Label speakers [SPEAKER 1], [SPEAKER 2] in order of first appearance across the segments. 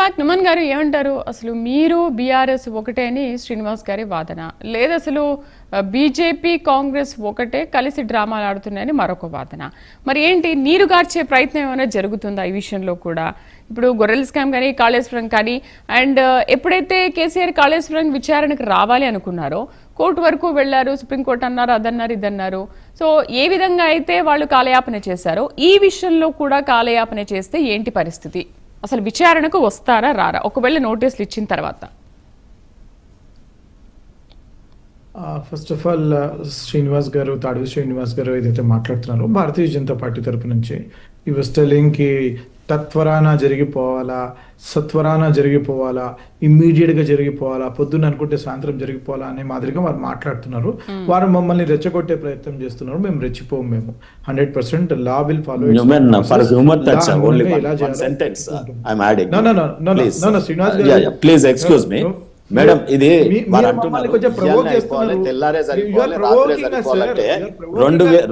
[SPEAKER 1] Back. నుమన్ గారు ఏమంటారు? అసలు మీరు బీఆర్ఎస్ ఒకటే అని శ్రీనివాస్ గారి వాదన, లేదు అసలు బీజేపీ కాంగ్రెస్ ఒకటే కలిసి డ్రామాలు ఆడుతున్నాయని మరొక వాదన. మరి ఏంటి, నీరు గార్చే ప్రయత్నం ఏమైనా జరుగుతుందా ఈ విషయంలో కూడా? ఇప్పుడు గొర్రెల స్కామ్ కానీ కాళేశ్వరం కానీ, అండ్ ఎప్పుడైతే కేసీఆర్ కాళేశ్వరం విచారణకు రావాలి అనుకున్నారో కోర్టు వరకు వెళ్లారు, సుప్రీంకోర్టు అన్నారు, అదన్నారు, ఇదన్నారు. సో ఏ విధంగా అయితే వాళ్ళు కాలయాపన చేశారో ఈ విషయంలో కూడా కాలయాపన చేస్తే ఏంటి పరిస్థితి? అసలు విచారణకు వస్తారా రారా ఒకవేళ నోటీసులు ఇచ్చిన తర్వాత?
[SPEAKER 2] ఫస్ట్ ఆఫ్ ఆల్ శ్రీనివాస్ గారు, తాడవి శ్రీనివాస్ గారు ఏదైతే మాట్లాడుతున్నారో భారతీయ జనతా పార్టీ తరపు నుంచి ఈ వాస్ టెల్లింగ్ కి తత్వరాన జరిగిపోవాలా, సత్వరాన జరిగిపోవాలా, ఇమ్మీడియట్ గా జరిగిపోవాలా, పొద్దున్న అనుకుంటే సాయంత్రం జరిగిపోవాలా అనే మాదిరిగా వారు మాట్లాడుతున్నారు. వారు మమ్మల్ని రెచ్చగొట్టే ప్రయత్నం చేస్తున్నారు. మేము రెచ్చిపోము. మేము 100% law will follow.
[SPEAKER 3] Please excuse me madam, ఇది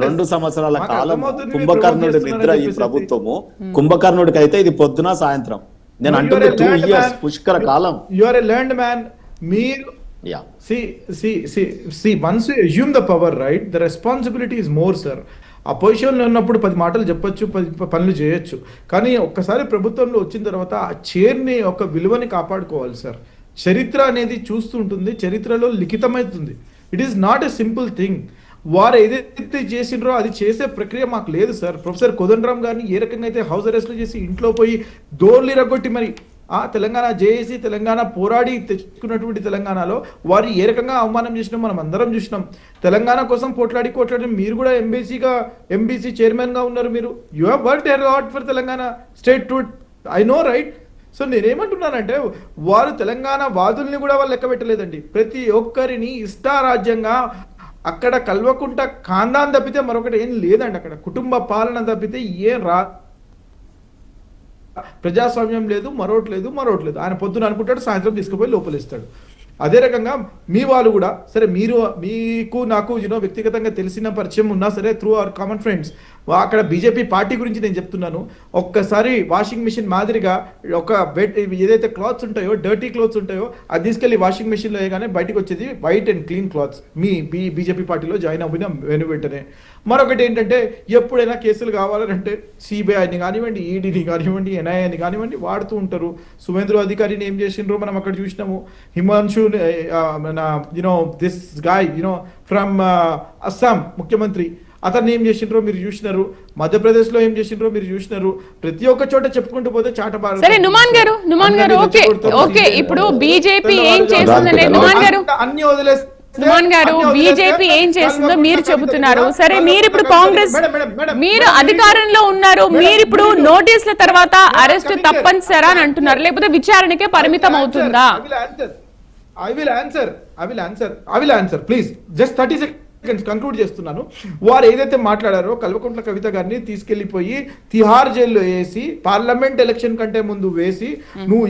[SPEAKER 3] రెండు సంవత్సరాల కాలం కుంభకర్ణుడి నిద్ర ఈ ప్రభుత్వము. కుంభకర్ణుడికి అయితే ఇది పొద్దున సాయంత్రం. నేను అంటుంది 2 years పుష్కర కాలం.
[SPEAKER 2] You are a learned man. మీరు once you assume the power, right, the responsibility is more, sir. ఆ పొజిషన్లో ఉన్నప్పుడు 10 మాటలు చెప్పొచ్చు, 10 పనులు చేయొచ్చు. కానీ ఒక్కసారి ప్రభుత్వంలో వచ్చిన తర్వాత ఆ చైర్ని ఒక విలువని కాపాడుకోవాలి సార్. చరిత్ర అనేది చూస్తూ ఉంటుంది, చరిత్రలో లిఖితమవుతుంది. It is not a simple thing. వారు ఏదైతే చేసిండ్రో అది చేసే ప్రక్రియ మాకు లేదు సార్. ప్రొఫెసర్ కోదండరామ్ గారిని ఏ రకంగా అయితే హౌస్ అరెస్ట్లు చేసి ఇంట్లో పోయి డోర్లు ఇరగొట్టి మరి తెలంగాణ జేఏసీ, తెలంగాణ పోరాడి తెచ్చుకున్నటువంటి తెలంగాణలో వారు ఏ రకంగా అవమానం చేసినాం మనం అందరం చూసినాం. తెలంగాణ కోసం కొట్లాడి మీరు కూడా ఎంబీసీ చైర్మన్గా ఉన్నారు. మీరు you have worked a lot for Telangana state to I know, right? So నేనేమంటున్నానంటే వారు తెలంగాణ వాదుల్ని కూడా వాళ్ళు లెక్క పెట్టలేదండి. ప్రతి ఒక్కరిని ఇష్టారాజ్యంగా అక్కడ కల్వకుంట ఖాందాన్ తప్పితే మరొకటి ఏం లేదండి. అక్కడ కుటుంబ పాలన తప్పితే ఏం ప్రజాస్వామ్యం లేదు, మరొకటి లేదు. ఆయన పొద్దున అనుకుంటాడు, సాయంత్రం తీసుకుపోయి లోపలిస్తాడు. అదే రకంగా మీ వాళ్ళు కూడా సరే, మీకు నాకు వ్యక్తిగతంగా తెలిసిన పరిచయం ఉన్నా సరే, త్రూ అవర్ కామన్ ఫ్రెండ్స్, అక్కడ బీజేపీ పార్టీ గురించి నేను చెప్తున్నాను. ఒక్కసారి వాషింగ్ మిషన్ మాదిరిగా ఒక ఏదైతే క్లాత్స్ ఉంటాయో, డర్టీ క్లాత్స్ ఉంటాయో, అది తీసుకెళ్లి వాషింగ్ మిషన్లో వేయగానే బయటకు వచ్చేది white and clean clothes. Me BJP పార్టీలో జాయిన్ అవ్విన వెంటనే. మరొకటి ఏంటంటే, ఎప్పుడైనా కేసులు కావాలంటే సిబిఐని కానివ్వండి, ఈడీని కానివ్వండి, ఎన్ఐఏని కానివ్వండి వాడుతూ ఉంటారు. సువేంద్ర అధికారిని ఏం చేసిండ్రో మనం అక్కడ చూసినాము. Himanshu this guy from Assam ముఖ్యమంత్రి, అతన్ని ఏం చేసిండ్రో మీరు చూసినారు. మధ్యప్రదేశ్ లో ఏం చేసిండ్రో మీరు చూసినారు. ప్రతి ఒక్క చోట చెప్పుకుంటూ పోతే చాటబారు.
[SPEAKER 1] సరే నుమాన్ గారు ఓకే ఇప్పుడు బీజేపీ ఏం చేస్తుందనే
[SPEAKER 2] అన్ని వదిలేసి
[SPEAKER 1] నుమాన్ గారు బీజేపీ ఏం చేస్తుందో మీరు చెబుతున్నారు. సరే, మీరు ఇప్పుడు కాంగ్రెస్, మీరు అధికారంలో ఉన్నారు, మీరు ఇప్పుడు నోటీసుల తర్వాత అరెస్ట్ తప్పనిసరా అని అంటున్నారు, లేకపోతే విచారణకే పరిమితం అవుతుందా?
[SPEAKER 2] I will answer. Please, just 30 seconds conclude చేస్తున్నాను. వారు ఏదైతే మాట్లాడారో కల్వకుంట్ల కవిత గారిని తీసుకెళ్లిపోయి తిహార్ జైల్లో వేసి, పార్లమెంట్ ఎలక్షన్ కంటే ముందు వేసి, నువ్వు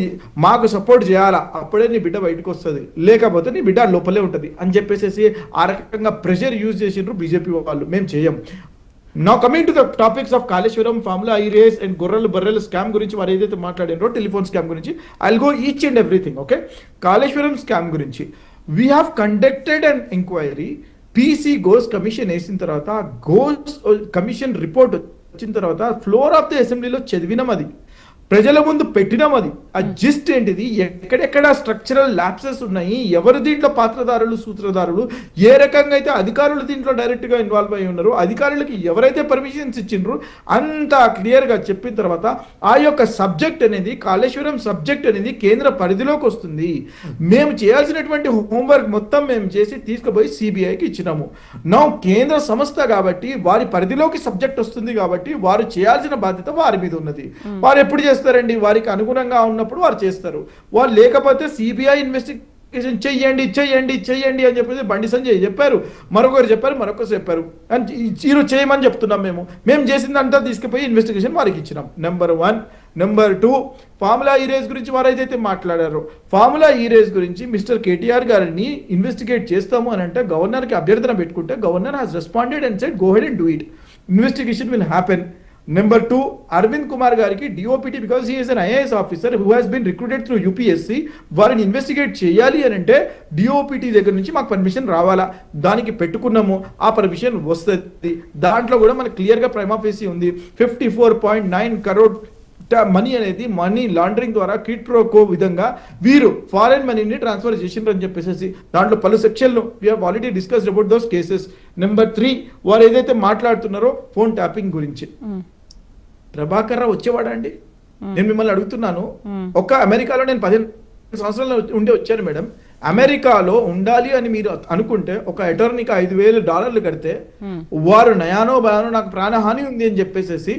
[SPEAKER 2] మాకు సపోర్ట్ చేయాలా, అప్పుడే నీ బిడ్డ బయటకు వస్తుంది, లేకపోతే నీ బిడ్డ లోపలే ఉంటుంది అని చెప్పేసి ఆ రకంగా ప్రెషర్ యూజ్ చేసిండ్రు బీజేపీ వాళ్ళు. మేము చేయం. Now coming to the topics of Kaleshwaram, Famula E-Race and Gorrel scam గురించి వారు ఏదైతే మాట్లాడారో, టెలిఫోన్ స్కామ్ గురించి, I'll go each and everything, okay? Kaleshwaram scam గురించి we have conducted an inquiry. PC goes commission వేసిన తర్వాత, గోస్ కమిషన్ రిపోర్ట్ వచ్చిన తర్వాత ఫ్లోర్ ఆఫ్ ది అసెంబ్లీలో చదివినాం, అది ప్రజల ముందు పెట్టినాం. అది ఆ జిస్ట్ ఏంటిది, ఎక్కడెక్కడ స్ట్రక్చరల్ ల్యాప్సెస్ ఉన్నాయి, ఎవరు దీంట్లో పాత్రదారులు, సూత్రధారులు, ఏ రకంగా అయితే అధికారులు దీంట్లో డైరెక్ట్ గా ఇన్వాల్వ్ అయి ఉన్నారు, అధికారులకి ఎవరైతే పర్మిషన్స్ ఇచ్చిండ్రు అంతా క్లియర్ గా చెప్పిన తర్వాత ఆ యొక్క సబ్జెక్ట్ అనేది, కాళేశ్వరం సబ్జెక్ట్ అనేది కేంద్ర పరిధిలోకి వస్తుంది. మేము చేయాల్సినటువంటి హోంవర్క్ మొత్తం మేము చేసి తీసుకుపోయి సిబిఐకి ఇచ్చినాము. నా కేంద్ర సంస్థ కాబట్టి వారి పరిధిలోకి సబ్జెక్ట్ వస్తుంది కాబట్టి వారు చేయాల్సిన బాధ్యత వారి మీద ఉన్నది. వారు ఎప్పుడు చేస్తారండి? వారికి అనుగుణంగా ఉన్నప్పుడు వారు చేస్తారు. వారు లేకపోతే సిబిఐ ఇన్వెస్టిగేషన్ చెయ్యండి అని చెప్పేసి బండి సంజయ్ చెప్పారు, మరొకరు చెప్పారు అని ఈరోజు చేయమని చెప్తున్నాం. మేము చేసిందంతా తీసుకుపోయి ఇన్వెస్టిగేషన్ వారికి ఇచ్చినాం. నెంబర్ 1. నెంబర్ 2, ఫార్ములా ఈ-రేస్ గురించి వారు ఏదైతే మాట్లాడారో, ఫార్ములా ఈ-రేస్ గురించి మిస్టర్ కేటీఆర్ గారిని ఇన్వెస్టిగేట్ చేస్తాము అని అంటే గవర్నర్కి అభ్యర్థన పెట్టుకుంటే, governor has responded and said go ahead and do it. Investigation will happen. Number 2, Arvind Kumar గారికి DOPT because he is an IAS officer who has been recruited through UPSC. వారిని ఇన్వెస్టిగేట్ చేయాలి అని అంటే డిఓపిటి దగ్గర నుంచి మాకు పర్మిషన్ రావాలా, దానికి పెట్టుకున్నాము, ఆ పర్మిషన్ వస్తుంది. దాంట్లో కూడా మనకు క్లియర్గా ప్రైమా ఫేసి ఉంది. 54.9 crore మనీ అనేది మనీ లాండరింగ్ ద్వారా కిట్ ప్రోకో విధంగా వీరు ఫారెన్ మనీని ట్రాన్స్ఫర్ చేసిండ్రు అని చెప్పేసి దాంట్లో పలు సెక్షన్లు we have already discussed about those cases. Number 3, వారు ఏదైతే మాట్లాడుతున్నారో ఫోన్ ట్యాపింగ్ గురించి, ప్రభాకర్ రావు వచ్చేవాడా అండి? నేను మిమ్మల్ని అడుగుతున్నాను. ఒక అమెరికాలో నేను 15 సంవత్సరాలు ఉండి వచ్చాను మేడం. అమెరికాలో ఉండాలి అని మీరు అనుకుంటే ఒక అటార్నీకి $5,000 కడితే వారు నయానో భయానో నాకు ప్రాణహాని ఉంది అని చెప్పేసి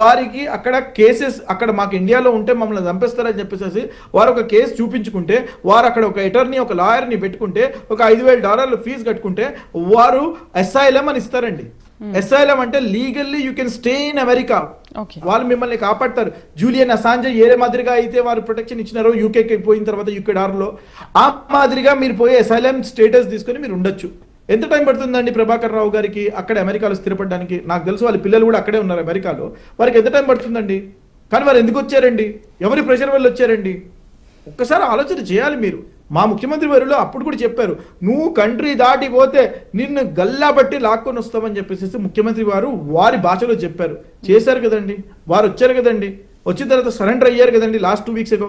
[SPEAKER 2] వారికి అక్కడ కేసెస్ అక్కడ మాకు ఇండియాలో ఉంటే మమ్మల్ని చంపేస్తారని చెప్పేసి వారు ఒక కేసు చూపించుకుంటే, వారు అక్కడ ఒక అటార్నీ ఒక లాయర్ని పెట్టుకుంటే ఒక $5,000 ఫీజు కట్టుకుంటే వారు అసైలం అని ఇస్తారండి. అసైలం అంటే legally you can stay in America. వాళ్ళు మిమ్మల్ని కాపాడతారు. జూలియన్ అసాంజే ఏ మాదిరిగా అయితే వారు ప్రొటెక్షన్ ఇచ్చినారో యూకేకి పోయిన తర్వాత యూకేడార్లో, ఆ మాదిరిగా మీరు పోయి అసైలం స్టేటస్ తీసుకొని మీరు ఉండొచ్చు. ఎంత టైం పడుతుందండి ప్రభాకర్ రావు గారికి అక్కడ అమెరికాలో స్థిరపడడానికి? నాకు తెలుసు వాళ్ళ పిల్లలు కూడా అక్కడే ఉన్నారు అమెరికాలో. వారికి ఎంత టైం పడుతుందండి? కానీ వారు ఎందుకు వచ్చారండి? ఎవరి ప్రెషర్ వల్ల వచ్చారండి? ఒక్కసారి ఆలోచన చేయాలి మీరు. మా ముఖ్యమంత్రి వారిలో అప్పుడు కూడా చెప్పారు, నువ్వు కంట్రీ దాటి పోతే నిన్ను గల్లా బట్టి లాక్కొని వస్తామని చెప్పేసి ముఖ్యమంత్రి వారు వారి భాషలో చెప్పారు. చేశారు కదండి, వారు వచ్చారు కదండి. వచ్చిన తర్వాత సరెండర్ అయ్యారు కదండి లాస్ట్ 2 weeks ago.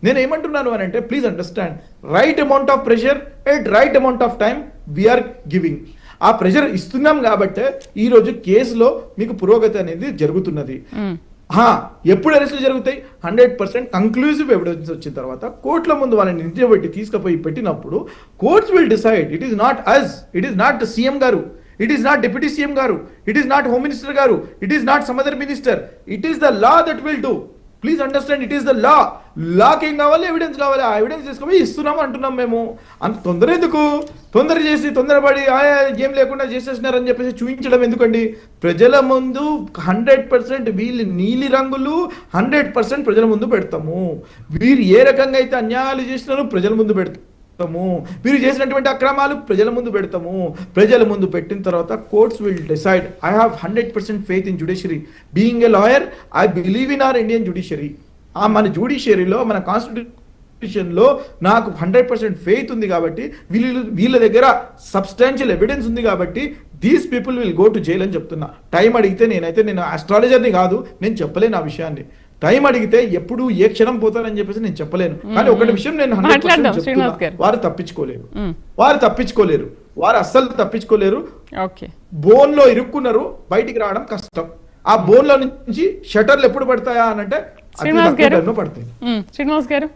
[SPEAKER 2] నేను ఏమంటున్నాను అని అంటే, please understand, right amount of pressure at right amount of time we are giving. ఆ ప్రెషర్ ఇస్తున్నాం కాబట్టే ఈ రోజు కేసులో మీకు పురోగతి అనేది జరుగుతున్నది. ఎప్పుడు అరెస్టులు జరుగుతాయి? 100% కంక్లూజివ్ ఎవిడెన్స్ వచ్చిన తర్వాత కోర్టుల ముందు వాళ్ళని నిలబెట్టి తీసుకుపోయి పెట్టినప్పుడు courts will decide. It is not us, it is not CM గారు, it is not deputy CM గారు, it is not home minister గారు, it is not some other minister, it is the law that will do. Please understand, it is the law. లాకి ఏం కావాలి? Evidence కావాలి. ఆ evidence తీసుకుపోయి ఇస్తున్నాము అంటున్నాం మేము. అంత తొందర ఎందుకు? తొందర చేసి తొందరపడి ఏం లేకుండా చేసేసినారని చెప్పేసి చూపించడం ఎందుకండి? ప్రజల ముందు 100% వీళ్ళు నీలి రంగులు 100% ప్రజల ముందు పెడతాము. వీరు ఏ రకంగా అయితే అన్యాయాలు చేసినారో ప్రజల ముందు పెడతాము. వీరు చేసినటువంటి అక్రమాలు ప్రజల ముందు పెడతాము. ప్రజల ముందు పెట్టిన తర్వాత courts will decide. I have 100% faith in judiciary. Being a lawyer, I believe in our Indian judiciary. మన జ్యుడిషియరీలో, మన కాన్స్టిట్యూషన్లో నాకు 100% ఫెయిత్ ఉంది కాబట్టి, వీళ్ళ దగ్గర సబ్స్టాన్షియల్ ఎవిడెన్స్ ఉంది కాబట్టి these people will go to jail అని చెప్తున్నా. టైం అడిగితే నేను ఆస్ట్రాలజర్ని కాదు, నేను చెప్పలేను ఆ విషయాన్ని. టైం అడిగితే ఎప్పుడు ఏ క్షణం పోతారని చెప్పేసి నేను చెప్పలేను. కానీ ఒకటి విషయం నేను 100% చెప్తున్నా, వారు తప్పించుకోలేరు. వారు అస్సలు తప్పించుకోలేరు. బోన్ లో ఇరుక్కున్నారు, బయటికి రావడం కష్టం. ఆ బోన్ లో నుంచి షటర్లు ఎప్పుడు పడతాయా అని అంటే పడతాయి.
[SPEAKER 1] శ్రీనివాస్ గారు,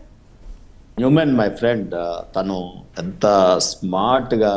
[SPEAKER 3] హ్యూమన్ మై ఫ్రెండ్, తను ఎంత స్మార్ట్ గా